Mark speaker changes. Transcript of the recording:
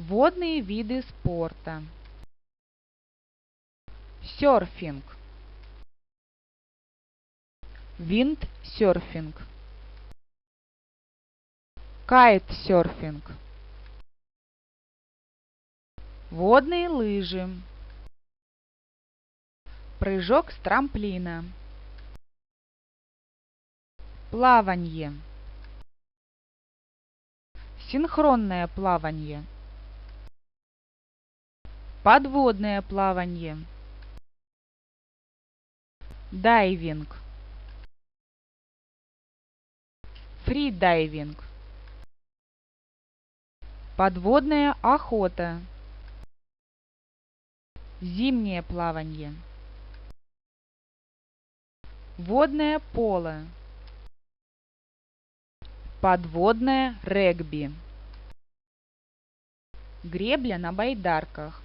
Speaker 1: Водные виды спорта. Серфинг. Виндсерфинг. Кайтсерфинг. Водные лыжи. Прыжок с трамплина. Плаванье. Синхронное плаванье. Подводное плаванье. Дайвинг. Фридайвинг. Подводная охота. Зимнее плаванье. Водное поло. Подводное регби. Гребля на байдарках.